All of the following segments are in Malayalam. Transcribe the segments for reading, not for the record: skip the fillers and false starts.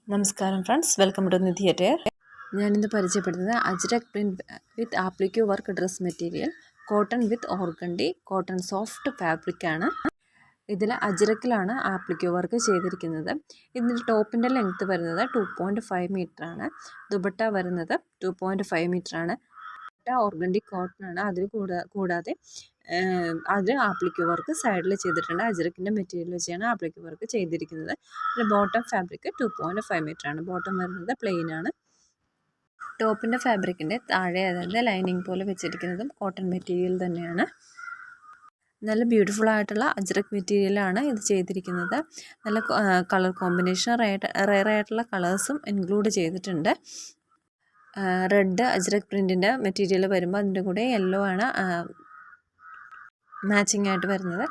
നമസ്കാരം friends, welcome to Nidhi attire. ഞാനിന്ന് പരിചയപ്പെടുന്നത് ajrak print with applique work dress material cotton with organdy cotton soft ഫാബ്രിക്കാണ്. ഇതിൽ അജ്രക്കിലാണ് ആപ്ലിക്യൂ വർക്ക് ചെയ്തിരിക്കുന്നത്. ഇതിൻ്റെ ടോപ്പിൻ്റെ ലെങ്ത്ത് വരുന്നത് 2.5 മീറ്ററാണ്. ദുപ്പട്ട വരുന്നത് 2.5 മീറ്ററാണ്. ഓർഗണ്ടി കോട്ടൺ ആണ്. അതിൽ കൂടാതെ അതിൽ ആപ്ലിക്യൂ വർക്ക് സൈഡിൽ ചെയ്തിട്ടുണ്ട്. അജ്രക്കിൻ്റെ മെറ്റീരിയൽ വെച്ചാണ് ആപ്ലിക്യൂ വർക്ക് ചെയ്തിരിക്കുന്നത്. പിന്നെ ബോട്ടം ഫാബ്രിക് 2.5 മീറ്ററാണ്. ബോട്ടം വരുന്നത് പ്ലെയിൻ ആണ്. ടോപ്പിൻ്റെ ഫാബ്രിക്കിൻ്റെ താഴെ, അതായത് ലൈനിങ് പോലെ വെച്ചിരിക്കുന്നതും കോട്ടൺ മെറ്റീരിയൽ തന്നെയാണ്. നല്ല ബ്യൂട്ടിഫുൾ ആയിട്ടുള്ള അജ്രക് മെറ്റീരിയലാണ് ഇത് ചെയ്തിരിക്കുന്നത്. നല്ല കളർ കോമ്പിനേഷൻ, റെയർ ആയിട്ടുള്ള കളേഴ്സും ഇൻക്ലൂഡ് ചെയ്തിട്ടുണ്ട്. റെഡ് അജ്രക് പ്രിൻറ്റിൻ്റെ മെറ്റീരിയൽ വരുമ്പോൾ അതിൻ്റെ കൂടെ യെല്ലോ ആണ് മാച്ചിങ് ആയിട്ട് വരുന്നത്.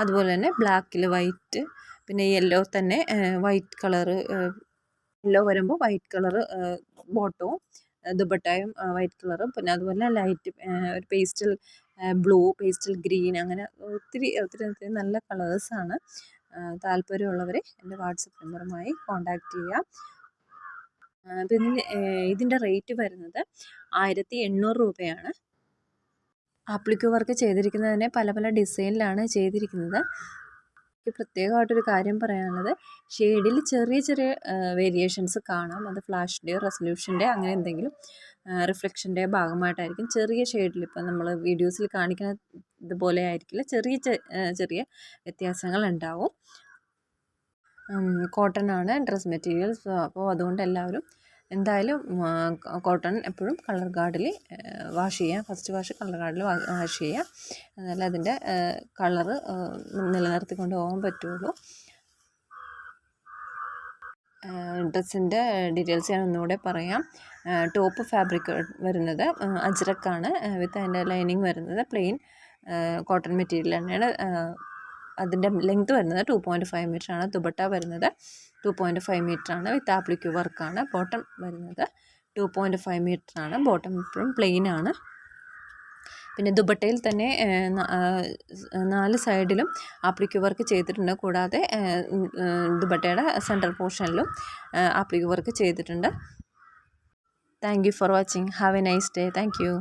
അതുപോലെ തന്നെ ബ്ലാക്കിൽ വൈറ്റ്, പിന്നെ യെല്ലോ തന്നെ വൈറ്റ് കളറ്, യെല്ലോ വരുമ്പോൾ വൈറ്റ് കളറ് ബോട്ടവും ദുപ്പട്ടയും വൈറ്റ് കളറും, പിന്നെ അതുപോലെ ലൈറ്റ് ഒരു പേസ്റ്റൽ ബ്ലൂ, പേസ്റ്റൽ ഗ്രീൻ, അങ്ങനെ ഒത്തിരി നല്ല കളേഴ്സാണ്. താല്പര്യമുള്ളവർ എൻ്റെ വാട്സപ്പ് നമ്പറുമായി കോൺടാക്റ്റ് ചെയ്യുക. പിന്നെ ഇതിൻ്റെ റേറ്റ് വരുന്നത് 1800 രൂപയാണ്. ആപ്ലിക്യൂ വർക്ക് ചെയ്തിരിക്കുന്നത് പല പല ഡിസൈനിലാണ് ചെയ്തിരിക്കുന്നത്. പ്രത്യേകമായിട്ടൊരു കാര്യം പറയാനുള്ളത്, ഷെയ്ഡിൽ ചെറിയ ചെറിയ വേരിയേഷൻസ് കാണാം. അത് ഫ്ലാഷിൻ്റെയോ റെസൊല്യൂഷൻ്റെ അങ്ങനെ എന്തെങ്കിലും റിഫ്ലക്ഷൻ്റെ ഭാഗമായിട്ടായിരിക്കും. ചെറിയ ഷെയ്ഡിൽ ഇപ്പം നമ്മൾ വീഡിയോസിൽ കാണിക്കുന്ന ഇതുപോലെ ആയിരിക്കില്ല, ചെറിയ ചെറിയ വ്യത്യാസങ്ങൾ ഉണ്ടാവും. കോട്ടൺ ആണ് ഡ്രസ് മെറ്റീരിയൽസ്. അപ്പോൾ അതുകൊണ്ട് എല്ലാവരും എന്തായാലും കോട്ടൺ എപ്പോഴും കളർ ഗാർഡിൽ വാഷ് ചെയ്യുക. ഫസ്റ്റ് വാഷ് കളർ ഗാർഡിൽ വാഷ് ചെയ്യുക. എന്നാലേ അതിൻ്റെ കളറ് നിലനിർത്തിക്കൊണ്ട് പോകാൻ പറ്റുള്ളൂ. ഡ്രസ്സിൻ്റെ ഡീറ്റെയിൽസ് ഞാൻ ഒന്നുകൂടെ പറയാം. ടോപ്പ് ഫാബ്രിക് വരുന്നത് അജ്രക്കാണ്. വിത്ത് അതിൻ്റെ ലൈനിങ് വരുന്നത് പ്ലെയിൻ കോട്ടൺ മെറ്റീരിയൽ തന്നെയാണ്. അതിൻ്റെ ലെങ്ത്ത് വരുന്നത് 2.5 മീറ്ററാണ്. ദുപ്പട്ട വരുന്നത് 2.5 മീറ്ററാണ്. വിത്ത് ആപ്ലിക്യൂ വർക്കാണ്. ബോട്ടം വരുന്നത് 2.5 മീറ്ററാണ്. ബോട്ടം ഇപ്പോഴും പ്ലെയിൻ ആണ്. പിന്നെ ദുപ്പട്ടയിൽ തന്നെ 4 സൈഡിലും ആപ്ലിക്യൂ വർക്ക് ചെയ്തിട്ടുണ്ട്. കൂടാതെ ദുപ്പട്ടയുടെ സെൻട്രൽ പോർഷനിലും ആപ്ലിക്യൂ വർക്ക് ചെയ്തിട്ടുണ്ട്. Thank you for watching. Have A nice day. Thank you.